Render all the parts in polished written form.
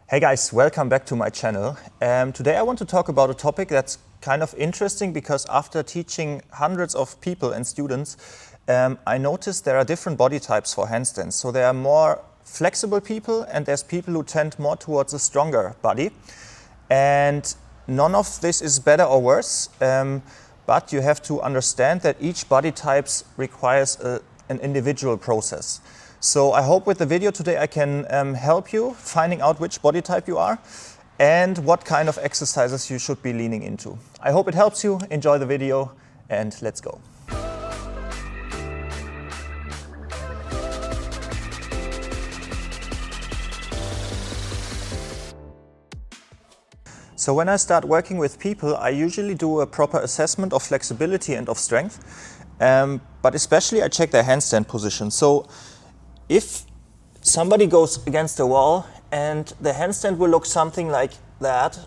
Hey guys, welcome back to my channel. Today I want to talk about a topic that's kind of interesting because after teaching hundreds of people and students, I noticed there are different body types for handstands. So there are more flexible people and there's people who tend more towards a stronger body. And none of this is better or worse, but you have to understand that each body type requires an individual process. So I hope with the video today I can help you finding out which body type you are and what kind of exercises you should be leaning into. I hope it helps you. Enjoy the video and let's go. So when I start working with people, I usually do a proper assessment of flexibility and of strength, but especially I check their handstand position. So if somebody goes against the wall and the handstand will look something like that,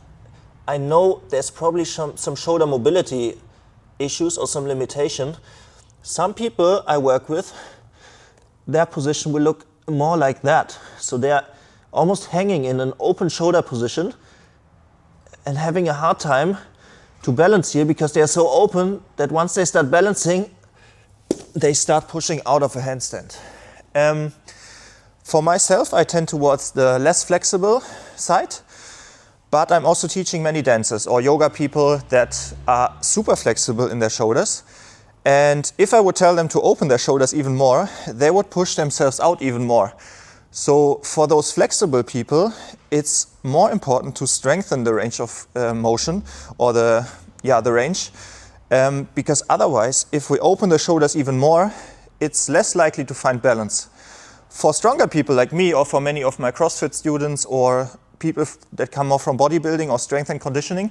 I know there's probably some shoulder mobility issues or some limitation. Some people I work with, their position will look more like that. So they're almost hanging in an open shoulder position and having a hard time to balance here because they're so open that once they start balancing, they start pushing out of a handstand. For myself, I tend towards the less flexible side, but I'm also teaching many dancers or yoga people that are super flexible in their shoulders. And if I would tell them to open their shoulders even more, they would push themselves out even more. So for those flexible people, it's more important to strengthen the range of motion or the range, because otherwise, if we open the shoulders even more, it's less likely to find balance. For stronger people like me or for many of my CrossFit students or people that come more from bodybuilding or strength and conditioning,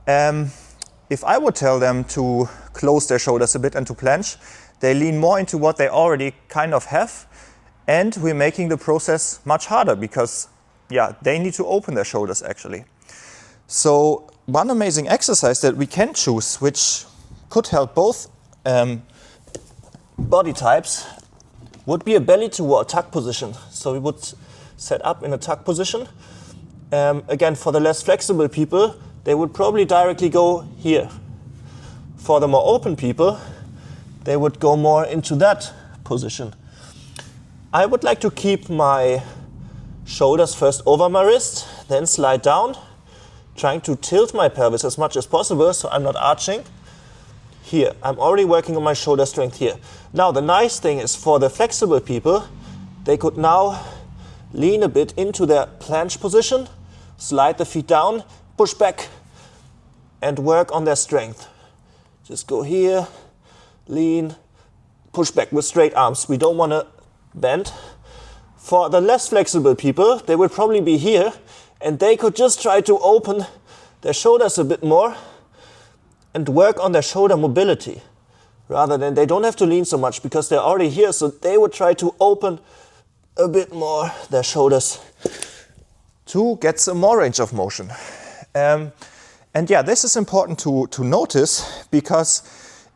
if I would tell them to close their shoulders a bit and to planche, they lean more into what they already kind of have, and we're making the process much harder because they need to open their shoulders actually. So one amazing exercise that we can choose, which could help both body types, would be a belly to wall tuck position. So we would set up in a tuck position. Again, for the less flexible people, they would probably directly go here. For the more open people, they would go more into that position. I would like to keep my shoulders first over my wrist, then slide down, trying to tilt my pelvis as much as possible so I'm not arching. Here, I'm already working on my shoulder strength here. Now the nice thing is for the flexible people, they could now lean a bit into their planche position, slide the feet down, push back and work on their strength. Just go here, lean, push back with straight arms. We don't want to bend. For the less flexible people, they would probably be here and they could just try to open their shoulders a bit more and work on their shoulder mobility, rather than they don't have to lean so much because they're already here, so they would try to open a bit more their shoulders to get some more range of motion. This is important to notice because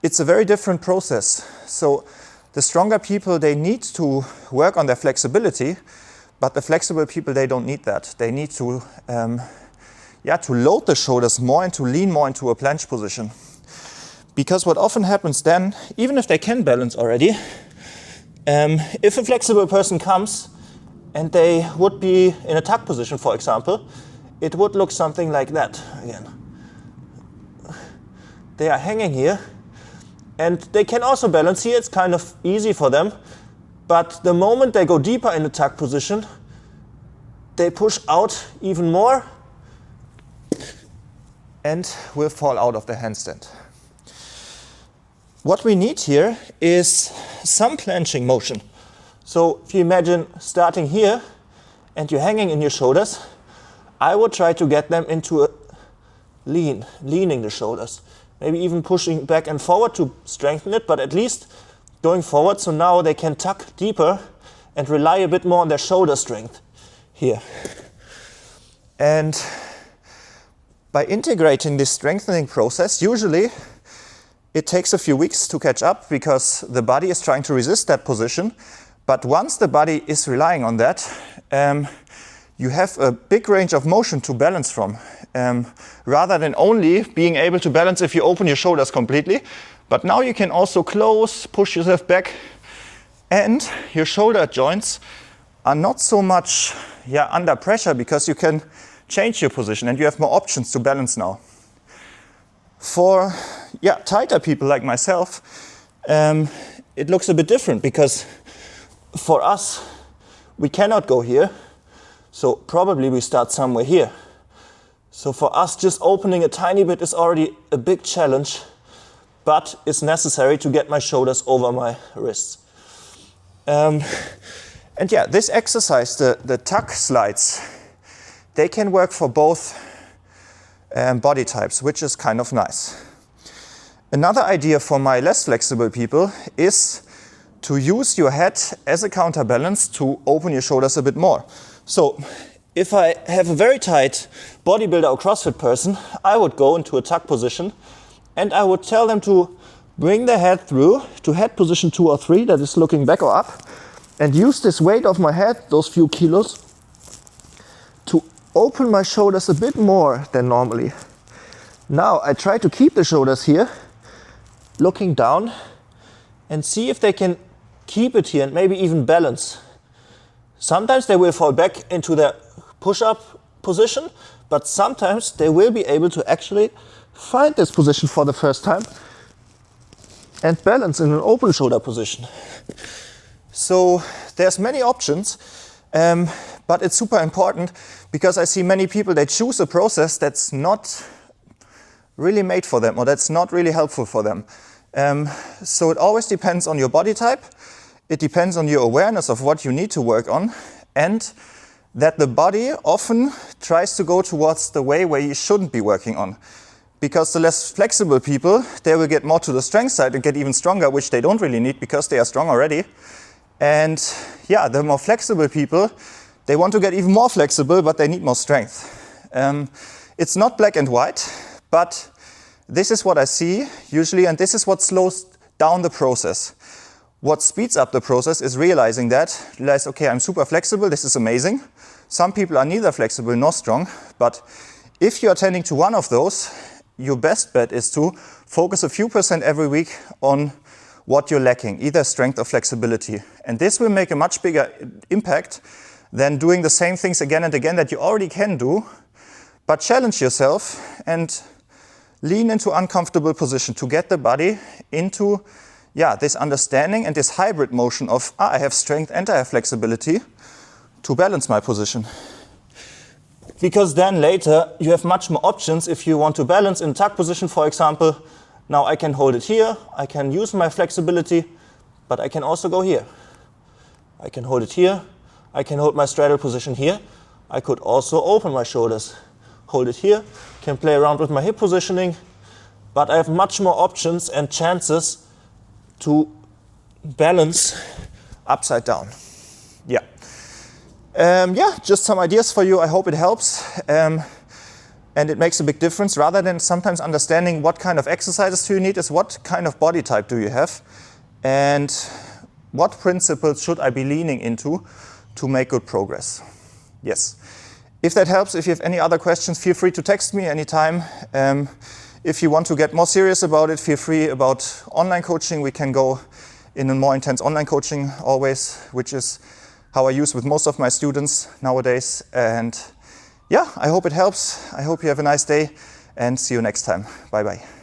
it's a very different process. So the stronger people, they need to work on their flexibility, but the flexible people, they don't need that. They need to to load the shoulders more and to lean more into a planche position. Because what often happens then, even if they can balance already, if a flexible person comes and they would be in a tuck position, for example, it would look something like that again. They are hanging here and they can also balance here, it's kind of easy for them, but the moment they go deeper in the tuck position, they push out even more and will fall out of the handstand. What we need here is some planching motion. So if you imagine starting here and you're hanging in your shoulders, I would try to get them into a leaning the shoulders. Maybe even pushing back and forward to strengthen it, but at least going forward so now they can tuck deeper and rely a bit more on their shoulder strength here. And by integrating this strengthening process, usually it takes a few weeks to catch up because the body is trying to resist that position. But once the body is relying on that, you have a big range of motion to balance from, rather than only being able to balance if you open your shoulders completely. But now you can also close, push yourself back, and your shoulder joints are not so much under pressure because you can change your position and you have more options to balance now. For tighter people like myself, it looks a bit different because for us, we cannot go here. So probably we start somewhere here. So for us, just opening a tiny bit is already a big challenge, but it's necessary to get my shoulders over my wrists. And this exercise, the tuck slides, they can work for both body types, which is kind of nice. Another idea for my less flexible people is to use your head as a counterbalance to open your shoulders a bit more. So if I have a very tight bodybuilder or CrossFit person, I would go into a tuck position and I would tell them to bring their head through to head position 2 or 3, that is looking back or up, and use this weight of my head, those few kilos, to open my shoulders a bit more than normally. Now I try to keep the shoulders here, looking down, and see if they can keep it here and maybe even balance. Sometimes they will fall back into their push-up position, but sometimes they will be able to actually find this position for the first time and balance in an open shoulder position. So there's many options, but it's super important because I see many people, they choose a process that's not really made for them or that's not really helpful for them. So it always depends on your body type. It depends on your awareness of what you need to work on, and that the body often tries to go towards the way where you shouldn't be working on. Because the less flexible people, they will get more to the strength side and get even stronger, which they don't really need because they are strong already. And the more flexible people, they want to get even more flexible, but they need more strength. It's not black and white, but this is what I see usually, and this is what slows down the process. What speeds up the process is realize, okay, I'm super flexible, this is amazing. Some people are neither flexible nor strong, but if you are tending to one of those, your best bet is to focus a few % every week on what you're lacking, either strength or flexibility. And this will make a much bigger impact than doing the same things again and again that you already can do, but challenge yourself and lean into uncomfortable position to get the body into this understanding and this hybrid motion of I have strength and I have flexibility to balance my position. Because then later you have much more options if you want to balance in tuck position, for example. Now I can hold it here, I can use my flexibility, but I can also go here. I can hold it here, I can hold my straddle position here. I could also open my shoulders, hold it here, can play around with my hip positioning, but I have much more options and chances to balance upside down. Just some ideas for you. I hope it helps. And it makes a big difference. Rather than sometimes understanding what kind of exercises do you need, is what kind of body type do you have? And what principles should I be leaning into to make good progress? Yes. If that helps, if you have any other questions, feel free to text me anytime. If you want to get more serious about it, feel free about online coaching. We can go in a more intense online coaching always, which is how I use with most of my students nowadays. And I hope it helps. I hope you have a nice day and see you next time. Bye-bye.